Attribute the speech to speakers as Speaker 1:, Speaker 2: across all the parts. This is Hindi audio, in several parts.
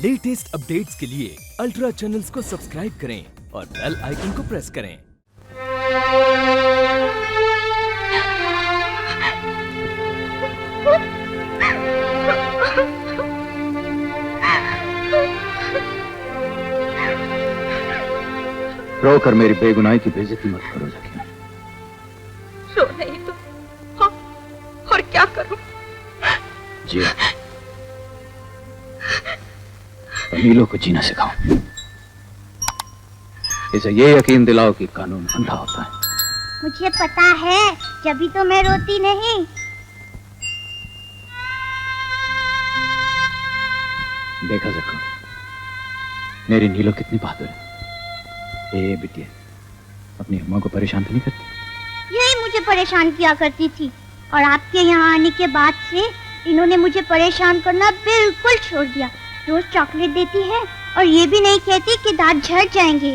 Speaker 1: लेटेस्ट अपडेट्स के लिए अल्ट्रा चैनल्स को सब्सक्राइब करें और बेल आइकन को प्रेस करें।
Speaker 2: रोकर मेरी बेगुनाही की बेइज्जती मत करो ज़किया।
Speaker 3: रो नहीं तो और क्या करूं?
Speaker 2: जी नीलो को जीना सिखाओ। इसे ये यकीन दिलाओ कि कानून अंधा होता है।
Speaker 4: मुझे पता है, जभी तो मैं रोती नहीं।
Speaker 2: देखा ज़को, मेरी नीलो कितनी बहादुर है। ए बिटिया, अपनी अम्मा को परेशान तो नहीं करती?
Speaker 4: यही मुझे परेशान किया करती थी, और आपके यहाँ आने के बाद से इन्होंने मुझे परेशान करना बिल्कुल छोड़ दिया। रोज चॉकलेट देती है और ये भी नहीं कहती कि दांत झड़ जाएंगे।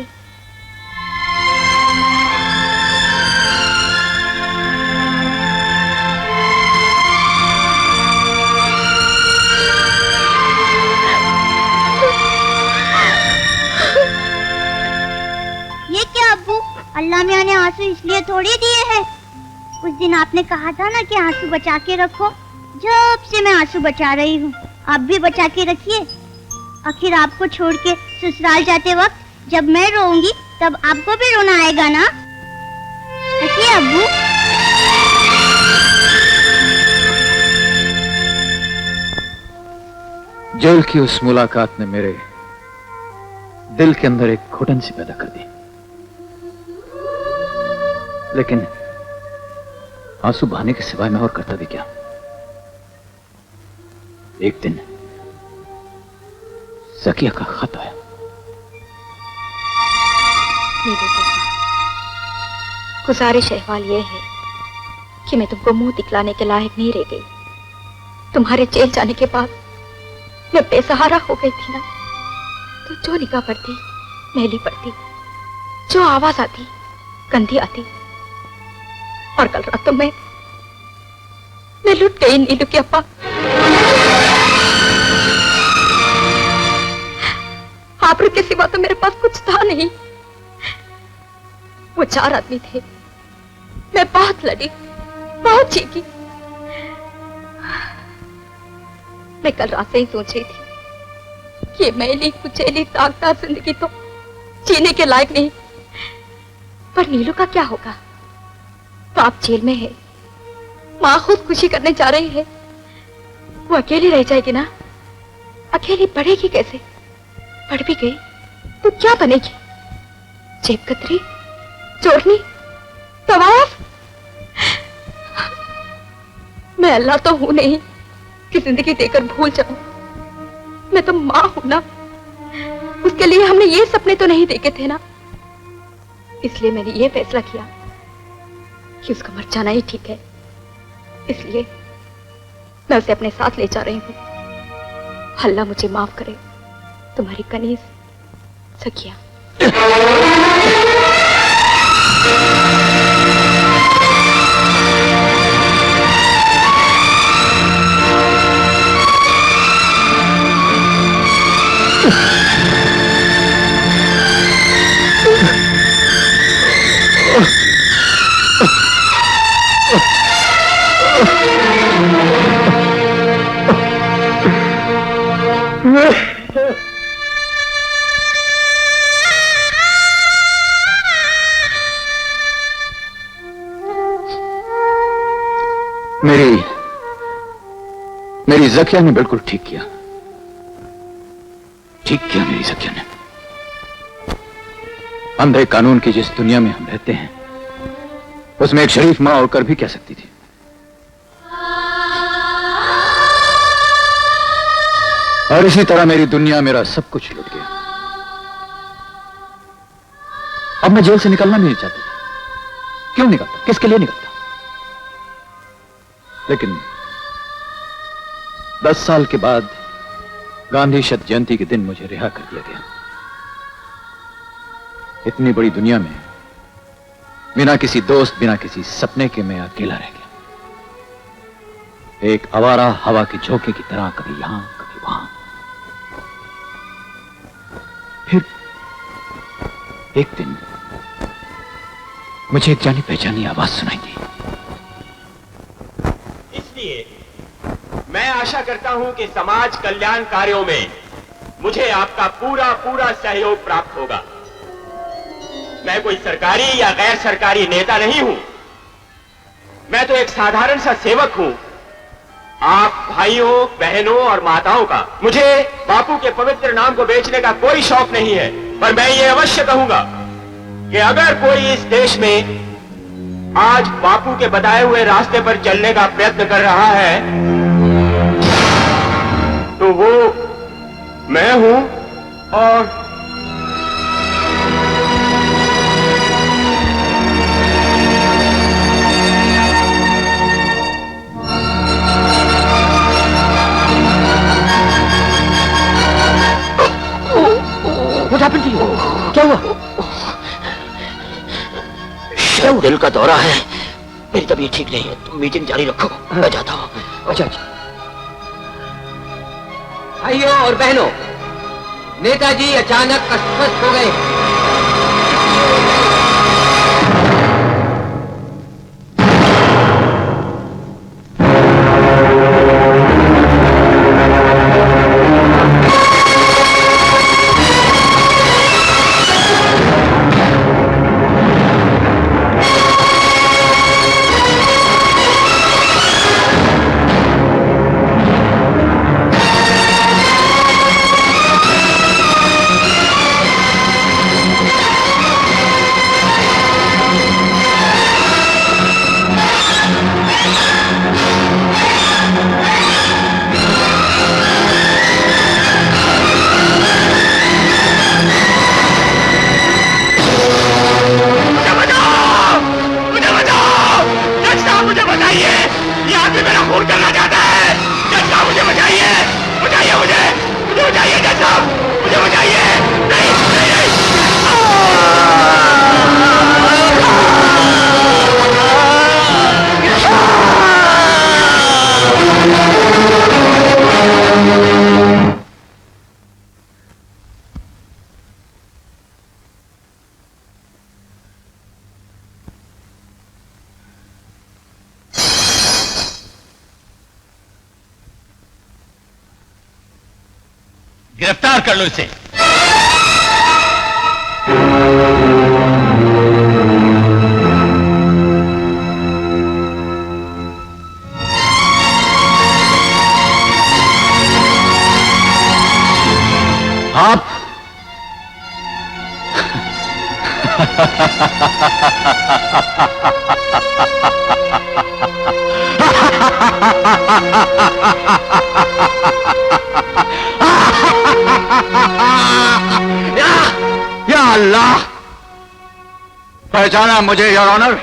Speaker 4: ये क्या अब्बू, अल्लाह मियां ने आंसू इसलिए थोड़ी दिए हैं। उस दिन आपने कहा था ना कि आंसू बचा के रखो। जब से मैं आंसू बचा रही हूँ, आप भी बचा के रखिए। आखिर आपको छोड़ के ससुराल जाते वक्त जब मैं रोऊंगी तब आपको भी रोना आएगा ना? हंसिए अब्बू।
Speaker 2: जेल की उस मुलाकात ने मेरे दिल के अंदर एक घुटन सी पैदा कर दी, लेकिन आंसू बहाने के सिवाय मैं और करता भी क्या। एक दिन ज़किया का खत आया।
Speaker 3: मेरे गुजारिश अहवाल ये है कि मैं तुमको मुंह दिखलाने के लायक नहीं रह गई। तुम्हारे जेल जाने के बाद मैं बेसहारा हो गई थी ना, तो जो निगाह पड़ती मैली पड़ती, जो आवाज आती गंदी आती। और कल रात तो मैं लुट गई नीलू की अप्पा। आप के सिवा तो मेरे पास कुछ था नहीं। वो 4 आदमी थे। मैं बहुत लड़ी, बहुत चीखी। मैं कल रात से ही सोच रही थी कि मैली कुचैली दागदार जिंदगी तो जीने के लायक नहीं। पर नीलू का क्या होगा? बाप जेल में है, माँ खुदकुशी करने जा रही है। वो अकेली रह जाएगी ना। अकेली पढ़ेगी कैसे? पढ़ भी गई तो क्या बनेगी? जेब कतरी, चोरनी, तवाफ। मैं अल्लाह तो हूं नहीं कि जिंदगी देकर भूल जाऊं। मैं तो माँ हूं ना। उसके लिए हमने ये सपने तो नहीं देखे थे ना। इसलिए मैंने ये फैसला किया कि उसका मर जाना ही ठीक है। इसलिए मैं उसे अपने साथ ले जा रही हूं। अल्लाह मुझे माफ करे। तुम्हारी कनीज ज़किया।
Speaker 2: मेरी ज़किया ने बिल्कुल ठीक किया। ठीक किया मेरी ज़किया ने। अंधे कानून की जिस दुनिया में हम रहते हैं, उसमें एक शरीफ मां होकर भी कह सकती थी। और इसी तरह मेरी दुनिया, मेरा सब कुछ लुट गया। अब मैं जेल से निकलना नहीं चाहती। क्यों निकलता? किसके लिए निकलता? लेकिन 10 साल के बाद गांधी शत जयंती के दिन मुझे रिहा कर दिया गया। इतनी बड़ी दुनिया में बिना किसी दोस्त, बिना किसी सपने के मैं अकेला रह गया। एक आवारा हवा के झोंके की तरह कभी यहां कभी वहां। फिर एक दिन मुझे एक जानी पहचानी आवाज सुनाई दी।
Speaker 5: इसलिए मैं आशा करता हूं कि समाज कल्याण कार्यों में मुझे आपका पूरा पूरा सहयोग प्राप्त होगा। मैं कोई सरकारी या गैर सरकारी नेता नहीं हूं, मैं तो एक साधारण सा सेवक हूं, आप भाइयों, बहनों और माताओं का। मुझे बापू के पवित्र नाम को बेचने का कोई शौक नहीं है, पर मैं ये अवश्य कहूंगा कि अगर कोई इस देश में आज बापू के बताए हुए रास्ते पर चलने का प्रयत्न कर रहा है तो वो मैं हूं। और
Speaker 2: क्या हुआ?
Speaker 6: शायद दिल का दौरा है, मेरी तबीयत ठीक नहीं है, तुम मीटिंग जारी रखो, मैं जाता हूँ।
Speaker 2: अच्छा अच्छा।
Speaker 7: भाइयों और बहनों, नेताजी अचानक अस्वस्थ हो गए।
Speaker 5: गिरफ्तार कर लो इसे।
Speaker 2: आप या अल्लाह, पहचाना मुझे योर ऑनर?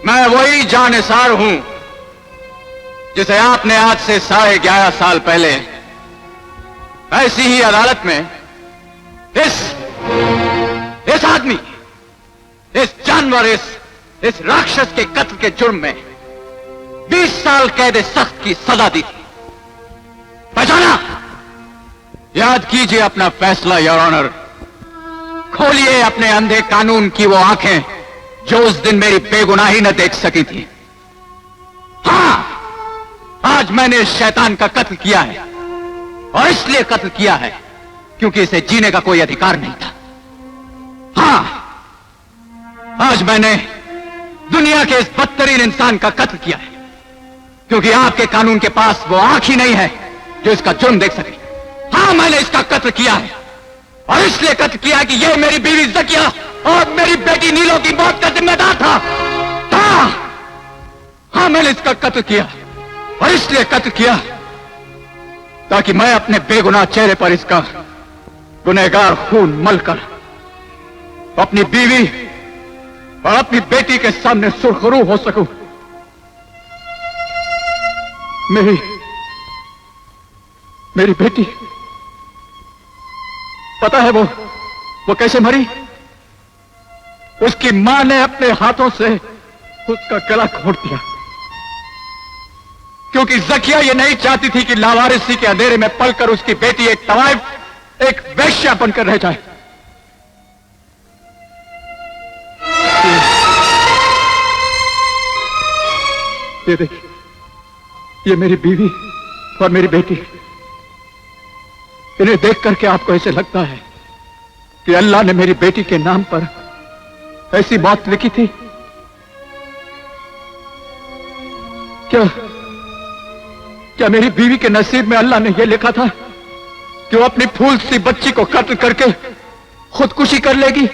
Speaker 2: मैं वही जानिसार हूं जिसे आपने आज से 11.5 साल पहले ऐसी ही अदालत में इस आदमी, इस जानवर, इस राक्षस के कत्ल के जुर्म में 20 साल कैद सख्त की सजा दी थी। पहचाना? याद कीजिए अपना फैसला योर ऑनर। खोलिए अपने अंधे कानून की वो आंखें जो उस दिन मेरी बेगुनाही न देख सकी थी। हां, आज मैंने इस शैतान का कत्ल किया है, और इसलिए कत्ल किया है क्योंकि इसे जीने का कोई अधिकार नहीं था। हां, आज मैंने दुनिया के इस बदतरीन इंसान का कत्ल किया है क्योंकि आपके कानून के पास वो आंख ही नहीं है जो इसका जुर्म देख सके। हां, मैंने इसका कत्ल किया है, और इसलिए कत्ल किया कि यह मेरी बीवी ज़किया और मेरी बेटी नीलो की मौत का जिम्मेदार था। हां, मैंने इसका कत्ल किया, और इसलिए कत्ल किया ताकि मैं अपने बेगुनाह चेहरे पर इसका गुनहगार खून मलकर अपनी बीवी और अपनी बेटी के सामने सुरखरू हो सकूं। मेरी बेटी, पता है वो कैसे मरी? उसकी मां ने अपने हाथों से उसका गला घोंट दिया, क्योंकि ज़किया ये नहीं चाहती थी कि लावारिसी के अंधेरे में पलकर उसकी बेटी एक तवाइफ एक वेश्या बनकर रह जाए। ये देखिए, ये मेरी बीवी और मेरी बेटी। इन्हें देख करके आपको ऐसे लगता है कि अल्लाह ने मेरी बेटी के नाम पर ऐसी बात लिखी थी? क्या मेरी बीवी के नसीब में अल्लाह ने यह लिखा था कि वो अपनी फूल सी बच्ची को कत्ल करके खुदकुशी कर लेगी?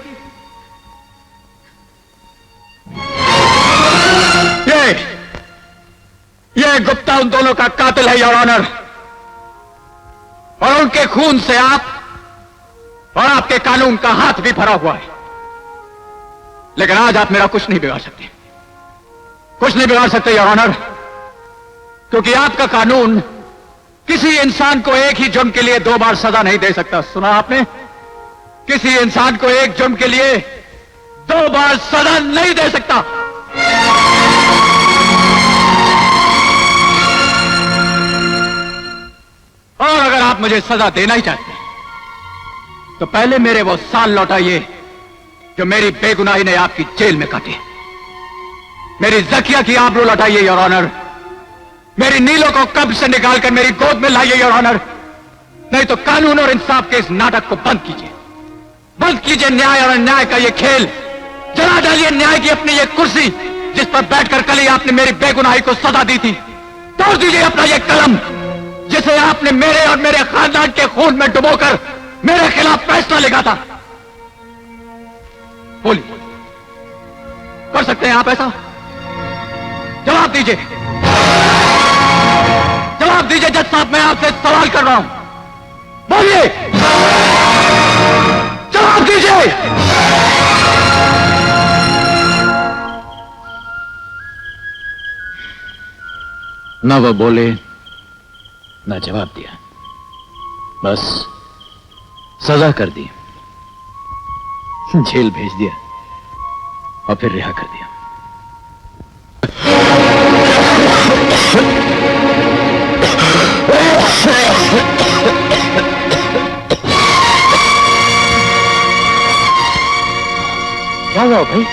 Speaker 2: ये गुप्ता उन दोनों का कातिल है, योर ऑनर, और उनके खून से आप और आपके कानून का हाथ भी भरा हुआ है। लेकिन आज आप मेरा कुछ नहीं बिगाड़ सकते, कुछ नहीं बिगाड़ सकते योर ऑनर, क्योंकि आपका कानून किसी इंसान को एक ही जुर्म के लिए 2 बार सजा नहीं दे सकता। सुना आपने? किसी इंसान को एक जुर्म के लिए 2 बार सजा नहीं दे सकता। और अगर आप मुझे सजा देना ही चाहते हैं तो पहले मेरे वो साल लौटाइए जो मेरी बेगुनाही ने आपकी जेल में काटे। मेरी जकिया की आबरू लौटाइए योर ऑनर। मेरी नीलों को कब्र से निकालकर मेरी गोद में लाइए योर ऑनर। नहीं तो कानून और इंसाफ के इस नाटक को बंद कीजिए, बंद कीजिए न्याय और अन्याय का ये खेल। जला डालिए न्याय की अपनी ये कुर्सी जिस पर बैठकर कल ही आपने मेरी बेगुनाही को सजा दी थी। तोड़ दीजिए अपना ये कलम जिसे आपने मेरे और मेरे खानदान के खून में डुबोकर मेरे खिलाफ फैसला लिखा था। बोलिए, कर सकते हैं आप ऐसा? जवाब दीजिए, जवाब दीजिए जज साहब, मैं आपसे सवाल कर रहा हूं। बोलिए, जवाब दीजिए। ना वो बोले ना जवाब दिया, बस सजा कर दी, जेल भेज दिया और फिर रिहा कर दिया।
Speaker 6: क्या हुआ भाई?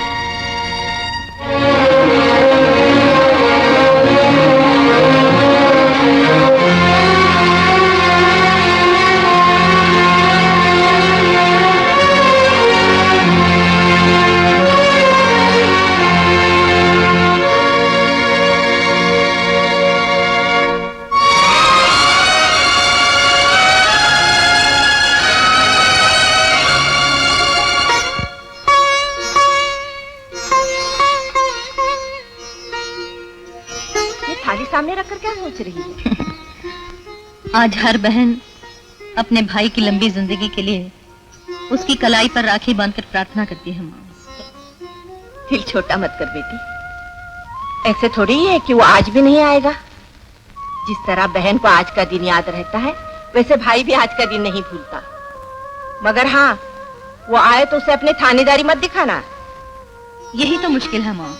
Speaker 3: सामने रखकर क्या सोच रही है?
Speaker 8: आज हर बहन अपने भाई की लंबी जिंदगी के लिए उसकी कलाई पर राखी बांधकर प्रार्थना करती है। माँ,
Speaker 3: दिल छोटा मत कर बेटी, ऐसे थोड़ी ही है कि वो आज भी नहीं आएगा। जिस तरह बहन को आज का दिन याद रहता है वैसे भाई भी आज का दिन नहीं भूलता। मगर हाँ, वो आए तो उसे अपनी थानेदारी मत दिखाना।
Speaker 8: यही तो मुश्किल है माँ,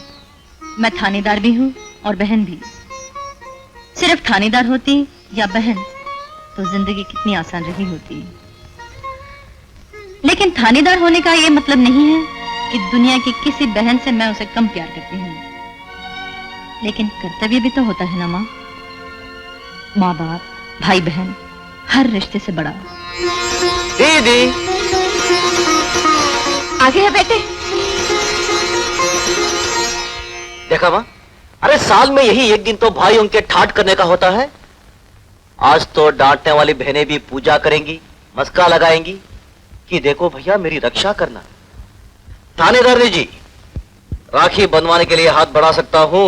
Speaker 8: मैं थानेदार भी हूँ और बहन भी। सिर्फ थानेदार होती या बहन तो जिंदगी कितनी आसान रही होती। लेकिन थानेदार होने का ये मतलब नहीं है कि दुनिया की किसी बहन से मैं उसे कम प्यार करती हूँ। लेकिन कर्तव्य भी तो होता है ना माँ। माँ बाप, भाई बहन, हर रिश्ते से बड़ा।
Speaker 6: दीदी
Speaker 3: आगे है बेटे।
Speaker 6: देखा माँ, अरे साल में यही एक दिन तो भाई उनके ठाट करने का होता है। आज तो डांटने वाली बहनें भी पूजा करेंगी, मस्का लगाएंगी कि देखो भैया मेरी रक्षा करना। थानेदार जी, राखी बनवाने के लिए हाथ बढ़ा सकता हूँ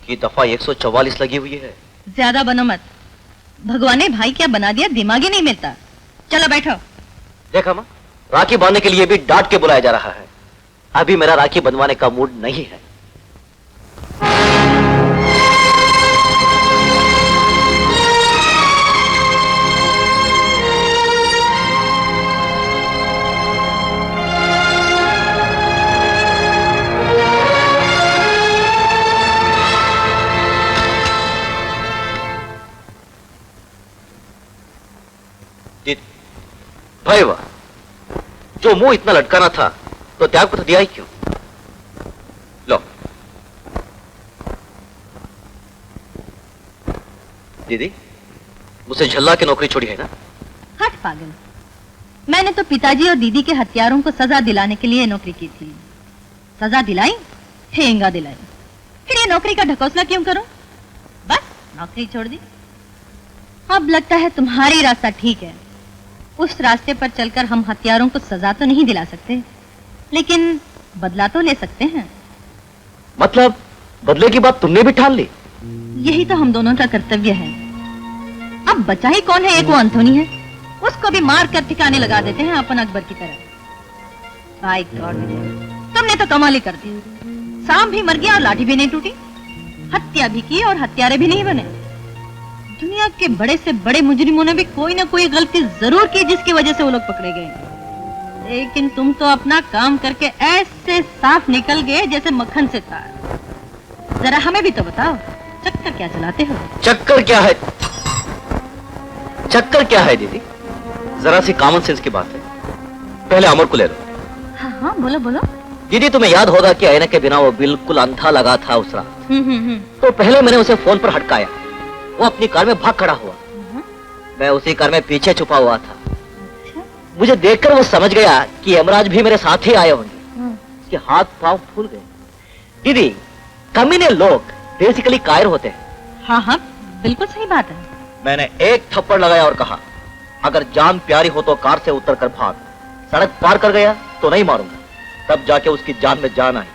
Speaker 6: कि दफा 144 लगी हुई है।
Speaker 8: ज्यादा बनो मत, भगवान ने भाई क्या बना दिया, दिमाग ही नहीं मिलता। चलो बैठो।
Speaker 6: देखा माँ, राखी बांधने के लिए भी डांट के बुलाया जा रहा है। अभी मेरा राखी बनवाने का मूड नहीं है। भाई वाह, जो मुंह इतना लटकाना था तो त्याग पत्र दिया ही क्यों? लो दीदी, मुझसे झल्ला की नौकरी छोड़ी है ना?
Speaker 8: हट पागल, मैंने तो पिताजी और दीदी के हत्यारों को सजा दिलाने के लिए नौकरी की थी। सजा दिलाई, ठेंगा दिलाई, फिर ये नौकरी का ढकोसला क्यों करूं? बस नौकरी छोड़ दी। अब लगता है तुम्हारी रास्ता ठीक है। उस रास्ते पर चलकर हम हत्यारों को सजा तो नहीं दिला सकते, लेकिन बदला तो ले सकते हैं।
Speaker 6: मतलब बदले की बात तुमने भी ठान ली?
Speaker 8: यही तो हम दोनों का कर्तव्य है। अब बचा ही कौन है? एक वो अंथोनी है, उसको भी मार कर ठिकाने लगा देते हैं अपन अकबर की तरह। बाय गॉड, तुमने तो कमाल ही कर दी। सांप भी मर गया और लाठी भी नहीं टूटी, हत्या भी की और हत्यारे भी नहीं बने। दुनिया के बड़े से बड़े मुजरिमों ने भी कोई ना कोई गलती जरूर की जिसकी वजह से वो लोग पकड़े गए, लेकिन तुम तो अपना काम करके ऐसे साफ निकल गए जैसे मक्खन से तार। जरा हमें भी तो बताओ, चक्कर क्या चलाते हो?
Speaker 6: चक्कर क्या है? चक्कर क्या है दीदी? जरा सी कॉमन सेंस की बात है। पहले अमर को ले लो।
Speaker 8: हाँ हाँ, बोलो बोलो।
Speaker 6: दीदी, तुम्हें याद होगा कि आईने के बिना वो बिल्कुल अंधा लगा था उस रात। तो पहले मैंने उसे फोन पर हटकाया, वो अपनी कार में भाग खड़ा हुआ, मैं उसी कार में पीछे छुपा हुआ था। मुझे देखकर वो समझ गया कि यमराज भी मेरे साथ ही आए होंगे। उसके हाथ पांव फूल गए। दीदी, कमीने लोग बेसिकली कायर होते हैं।
Speaker 8: हाँ हाँ, बिल्कुल सही बात है।
Speaker 6: मैंने एक थप्पड़ लगाया और कहा, अगर जान प्यारी हो तो कार से उतरकर भाग। सड़क पार कर गया तो नहीं मारूंगा। तब जाके उसकी जान में जान आई।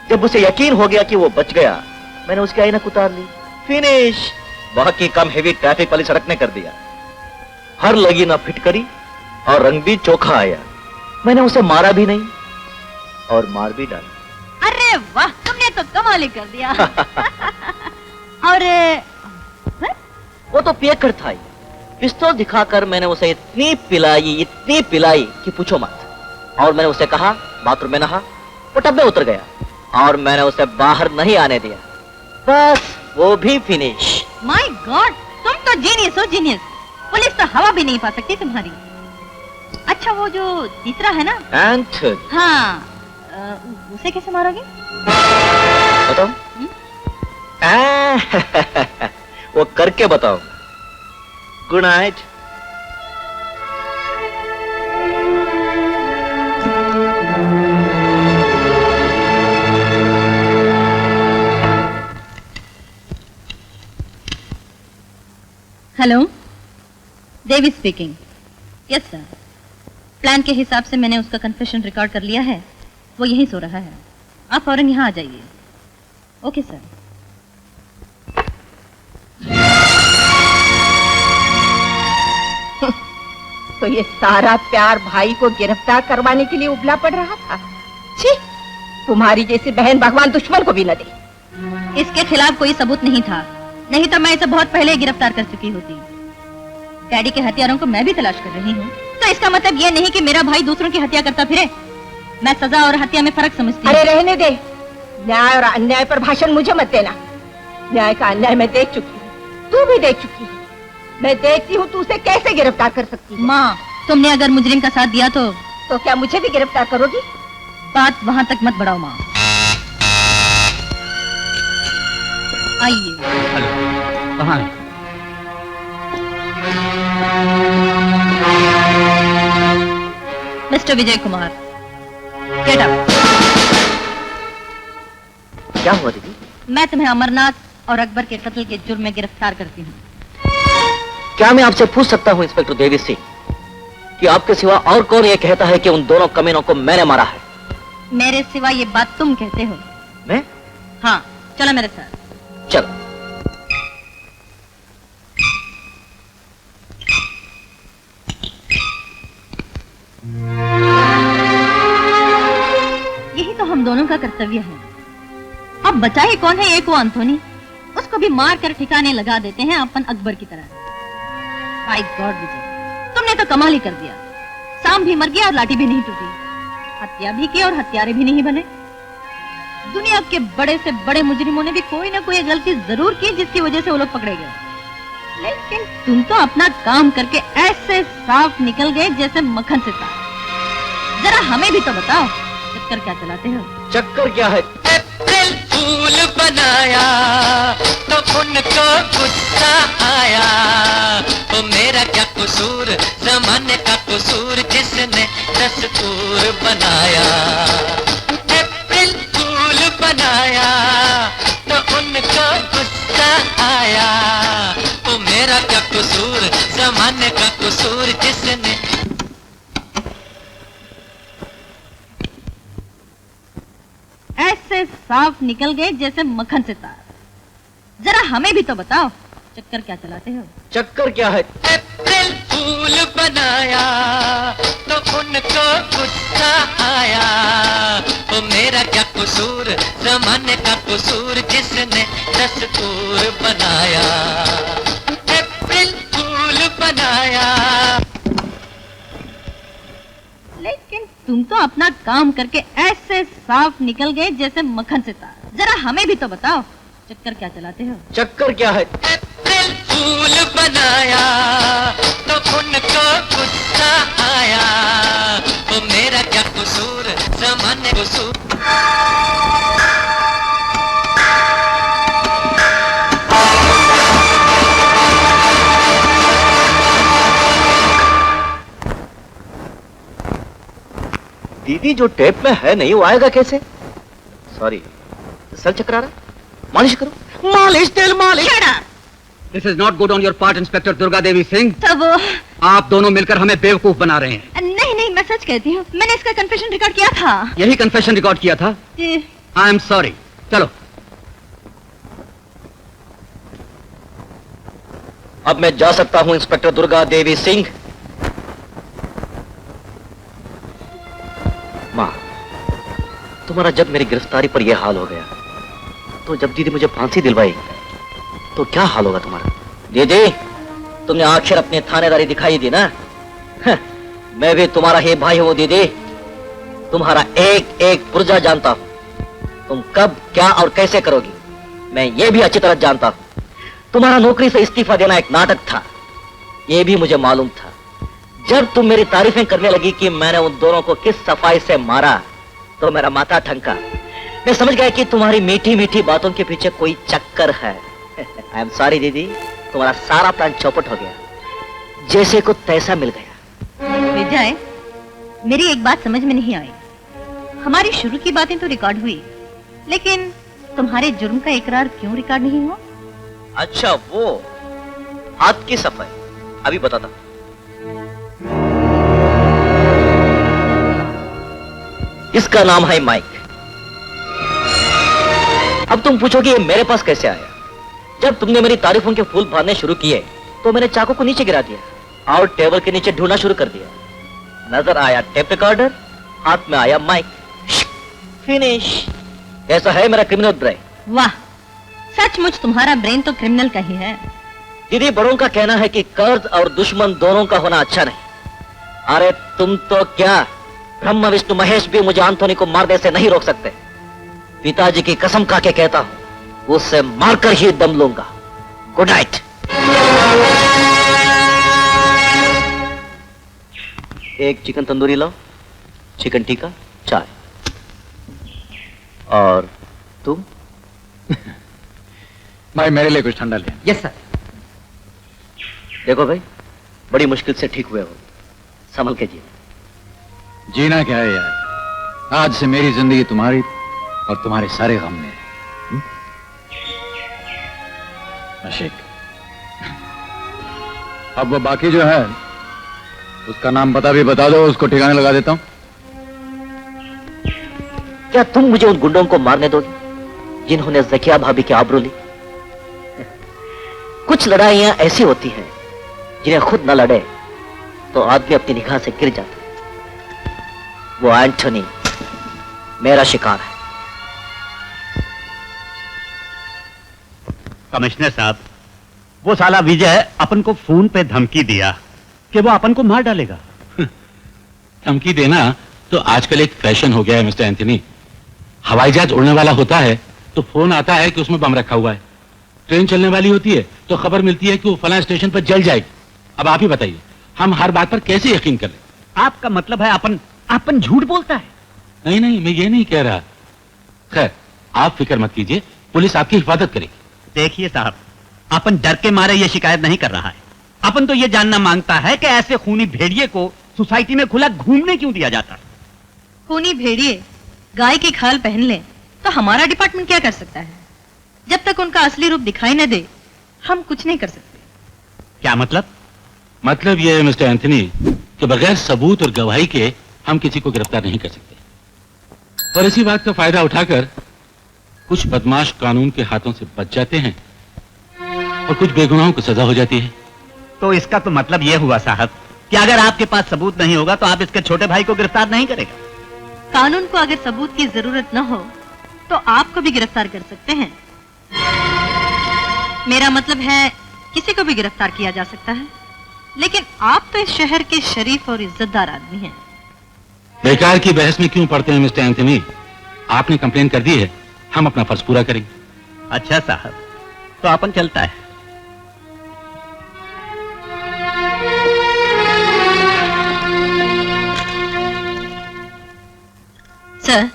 Speaker 6: जब उसे यकीन हो गया कि वो बच गया, मैंने उसकी ऐनक उतार ली। फिनिश। बाकी काम हेवी ट्रैफिक वाली सड़क ने कर दिया। हर लगी ना फिटकरी और रंग भी चोखा आया। मैंने उसे मारा भी नहीं और मार भी डाला।
Speaker 8: अरे वाह, तुमने तो कमाल ही कर दिया। और
Speaker 6: वो तो पियक्कड़ था ही। पिस्तौल दिखाकर मैंने उसे इतनी पिलाई कि पूछो मत। और मैंने उसे कहा बाथरूम में नहा, वो टब में उतर गया और मैंने उसे बाहर नहीं आने दिया। बस वो भी फिनिश।
Speaker 8: माय गॉड, तुम तो जीनियस हो, जीनियस। पुलिस तो हवा भी नहीं पा सकती तुम्हारी। अच्छा, वो जो तीसरा है ना,
Speaker 6: एंथनी।
Speaker 8: हाँ, उसे कैसे मारोगे?
Speaker 6: बताओ। वो करके बताओ। Good night.
Speaker 8: हेलो, देवी स्पीकिंग। यस सर, प्लान के हिसाब से मैंने उसका कन्फेशन रिकॉर्ड कर लिया है। वो यहीं सो रहा है। आप फौरन यहाँ आ जाइए। Okay sir.
Speaker 3: तो ये सारा प्यार भाई को गिरफ्तार करवाने के लिए उबला पड़ रहा था। छी, तुम्हारी जैसी बहन भगवान दुश्मन को भी न दे।
Speaker 8: इसके खिलाफ कोई सबूत नहीं था, नहीं तो मैं इसे बहुत पहले गिरफ्तार कर चुकी होती। डैडी के हत्यारों को मैं भी तलाश कर रही हूँ। तो इसका मतलब ये नहीं कि मेरा भाई दूसरों की हत्या करता फिरे। मैं सजा और हत्या में फर्क समझती हूँ।
Speaker 3: अरे रहने दे, न्याय और अन्याय पर भाषण मुझे मत देना। न्याय का अन्याय मैं देख चुकी हूँ, तू भी देख चुकी है। मैं देखती हूँ तू उसे कैसे गिरफ्तार कर सकती है।
Speaker 8: माँ, तुमने अगर मुजरिम का साथ दिया तो
Speaker 3: क्या मुझे भी गिरफ्तार करोगी?
Speaker 8: बात वहाँ तक मत बढ़ाओ माँ। आइए।
Speaker 2: हेलो, कहाँ है?
Speaker 8: Mister Vijay Kumar, get up.
Speaker 6: क्या हुआ दीदी?
Speaker 8: मैं तुम्हें अमरनाथ और अकबर के कत्ल के जुर्म में गिरफ्तार करती हूँ।
Speaker 6: क्या मैं आपसे पूछ सकता हूँ इंस्पेक्टर देवी सिंह कि आपके सिवा और कौन ये कहता है कि उन दोनों कमीनों को मैंने मारा है?
Speaker 8: मेरे सिवा ये बात तुम कहते हो?
Speaker 6: मैं?
Speaker 8: हाँ, चलो मेरे साथ।
Speaker 6: चलो।
Speaker 8: यही तो हम दोनों का कर्तव्य है। अब बचा ही कौन है? एक वो अंथोनी, उसको भी मार कर ठिकाने लगा देते हैं अपन अकबर की तरह। माय गॉड विजय, तुमने तो कमाल ही कर दिया। सांप भी मर गया और लाठी भी नहीं टूटी, हत्या भी की और हत्यारे भी नहीं बने। दुनिया के बड़े से बड़े मुजरिमों ने भी कोई ना कोई गलती जरूर की जिसकी वजह से वो लोग पकड़े गए, लेकिन तुम तो अपना काम करके ऐसे साफ निकल गए जैसे मक्खन से तार। जरा हमें भी तो बताओ, चक्कर क्या चलाते हो?
Speaker 6: चक्कर क्या है?
Speaker 9: अप्रैल फूल बनाया तो उनको गुस्सा आया, तो मेरा क्या कसूर, जमाने का कसूर जिसने दस्तूर बनाया। अप्रैल फूल बनाया तो उनको गुस्सा आया, तो मेरा क्या कसूर, जमाने का कसूर जिसने।
Speaker 8: ऐसे साफ निकल गए जैसे मक्खन से तार। जरा हमें भी तो बताओ, चक्कर क्या चलाते हो?
Speaker 6: चक्कर क्या है?
Speaker 9: अप्रैल फूल बनाया तो उनको गुस्सा आया, तो मेरा क्या कसूर, जमाने का कसूर जिसने दस्तूर बनाया। अप्रैल फूल बनाया।
Speaker 8: लेकिन तुम तो अपना काम करके ऐसे साफ निकल गए जैसे मक्खन से तार। जरा हमें भी तो बताओ, चक्कर क्या चलाते हो?
Speaker 6: चक्कर क्या है?
Speaker 9: अप्रैल फूल बनाया तो उनको गुस्सा आया, तो मेरा क्या कसूर, जमाने कसूर।
Speaker 6: दीदी जो टेप में है नहीं वो आएगा कैसे? सॉरी, सर चकरा रहा, मालिश करो। मालिश, तेल मालिश।
Speaker 2: This is not good on your part inspector Durga Devi Singh.
Speaker 8: तो वो
Speaker 2: आप दोनों मिलकर हमें बेवकूफ बना रहे हैं।
Speaker 8: नहीं नहीं, मैं सच कहती हूँ, मैंने इसका कन्फेशन रिकॉर्ड किया था।
Speaker 2: यही कन्फेशन रिकॉर्ड किया था?
Speaker 8: जी।
Speaker 2: I am sorry. चलो
Speaker 6: अब मैं जा सकता हूँ इंस्पेक्टर दुर्गा देवी सिंह। माँ, तुम्हारा जब मेरी गिरफ्तारी पर यह हाल हो गया, तो जब दीदी मुझे फांसी दिलवाई तो क्या हाल होगा तुम्हारा? दीदी, तुमने आखिर अपनी थानेदारी दिखाई दी ना। मैं भी तुम्हारा ही भाई हूँ दीदी, तुम्हारा एक एक पुर्जा जानता हूँ। तुम कब क्या और कैसे करोगी मैं ये भी अच्छी तरह जानता हूँ। तुम्हारा नौकरी से इस्तीफा देना एक नाटक था, ये भी मुझे मालूम था। जब तुम मेरी तारीफें करने लगी कि मैंने उन दोनों को किस सफाई से मारा, तो मेरा माथा ठनका। मैं समझ गया कि तुम्हारी मीठी मीठी बातों के पीछे कोई चक्कर है। आई एम सॉरी दीदी, तुम्हारा सारा प्लान चौपट हो गया, जैसे को तैसा मिल गया।
Speaker 8: विजय, मेरी एक बात समझ में नहीं आई। हमारी शुरू की बातें तो रिकॉर्ड हुई, लेकिन तुम्हारे जुर्म का इकरार क्यों रिकॉर्ड नहीं हुआ?
Speaker 6: अच्छा, वो हाथ की सफाई अभी बताता हूं। इसका नाम है माइक। अब तुम पूछोगे ये मेरे पास कैसे आया? जब तुमने मेरी तारीफों के फूल भरने शुरू किए तो मैंने चाकू को नीचे गिरा दिया और टेबल के नीचे ढूंढना शुरू कर दिया। नजर आया टेप रिकॉर्डर, हाथ में आया माइक। फिनिश। ऐसा है मेरा क्रिमिनल ब्रेन।
Speaker 8: वाह, सचमुच तुम्हारा ब्रेन तो क्रिमिनल का ही है।
Speaker 6: दीदी, बड़ों का कहना है कि कर्ज और दुश्मन दोनों का होना अच्छा नहीं। अरे तुम तो क्या, ब्रह्मा विष्णु महेश भी मुझे एंथोनी को मारने से नहीं रोक सकते। पिताजी की कसम खा के कहता हूं, उससे मारकर ही दम लूंगा। Good night. एक चिकन तंदूरी लाओ, चिकन टिक्का, चाय। और तुम?
Speaker 2: भाई मेरे लिए कुछ ठंडा ले।
Speaker 7: Yes sir.
Speaker 6: देखो भाई, बड़ी मुश्किल से ठीक हुए हो, संभल के जिए।
Speaker 2: जीना क्या है यार, आज से मेरी जिंदगी तुम्हारी और तुम्हारे सारे गम में है। आशिक, अब वो बाकी जो है उसका नाम पता भी बता दो, उसको ठिकाने लगा देता हूं।
Speaker 6: क्या तुम मुझे उन गुंडों को मारने दोगे जिन्होंने ज़किया भाभी की आबरू ली? कुछ लड़ाइयां ऐसी होती हैं जिन्हें खुद न लड़े तो आदमी अपनी निगाह से गिर जाता है। वो एंथोनी मेरा शिकार है।
Speaker 10: कमिश्नर साहब, वो साला विजय अपन को फोन पे धमकी दिया कि वो अपन को मार डालेगा।
Speaker 11: धमकी देना तो आजकल एक फैशन हो गया है मिस्टर एंथनी। हवाई जहाज उड़ने वाला होता है तो फोन आता है कि उसमें बम रखा हुआ है। ट्रेन चलने वाली होती है तो खबर मिलती है कि वो फलां स्टेशन पर जल जाएगी। अब आप ही बताइए, हम हर बात पर कैसे यकीन करें?
Speaker 10: आपका मतलब है अपन झूठ बोलता है?
Speaker 11: नहीं नहीं, मैं ये नहीं कह रहा। खैर, आप फिक्र मत कीजिए, पुलिस आपकी हिफाजत करेगी।
Speaker 10: देखिए साहब, अपन डर के मारे ये शिकायत नहीं कर रहा है। अपन तो ये जानना मांगता है कि ऐसे खूनी भेड़िए को सोसाइटी में खुला घूमने क्यों दिया जाता है?
Speaker 8: खूनी भेड़िए गाय की खाल पहन ले तो हमारा डिपार्टमेंट क्या कर सकता है? जब तक उनका असली रूप दिखाई न दे, हम कुछ नहीं कर सकते।
Speaker 10: क्या मतलब?
Speaker 11: मतलब यह है मिस्टर एंथनी कि बगैर सबूत और गवाही के हम किसी को गिरफ्तार नहीं कर सकते। और इसी बात का फायदा उठाकर कुछ बदमाश कानून के हाथों से बच जाते हैं और कुछ बेगुनाहों को सजा हो जाती है।
Speaker 10: तो इसका तो मतलब यह हुआ साहब कि अगर आपके पास सबूत नहीं होगा तो आप इसके छोटे भाई को गिरफ्तार नहीं करेगा।
Speaker 8: कानून को अगर सबूत की जरूरत न हो तो आपको भी गिरफ्तार कर सकते हैं। मेरा मतलब है किसी को भी गिरफ्तार किया जा सकता है, लेकिन आप तो इस शहर के शरीफ और इज्जतदार आदमी हैं।
Speaker 11: बेकार की बहस में क्यों पड़ते हैं मिस्टर एंथनी? आपने कंप्लेन कर दी है, हम अपना फर्ज पूरा करेंगे।
Speaker 10: अच्छा साहब, तो अपन चलता है।
Speaker 8: सर,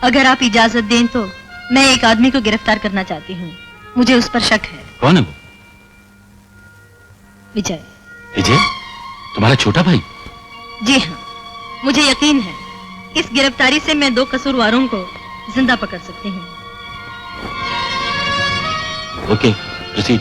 Speaker 8: अगर आप इजाजत दें तो मैं एक आदमी को गिरफ्तार करना चाहती हूँ। मुझे उस पर शक है।
Speaker 11: कौन है वो?
Speaker 8: विजय।
Speaker 11: विजय? तुम्हारा छोटा भाई?
Speaker 8: जी हाँ, मुझे यकीन है इस गिरफ्तारी से मैं 2 कसूरवारों को जिंदा पकड़ सकती हूँ।
Speaker 11: Okay, proceed.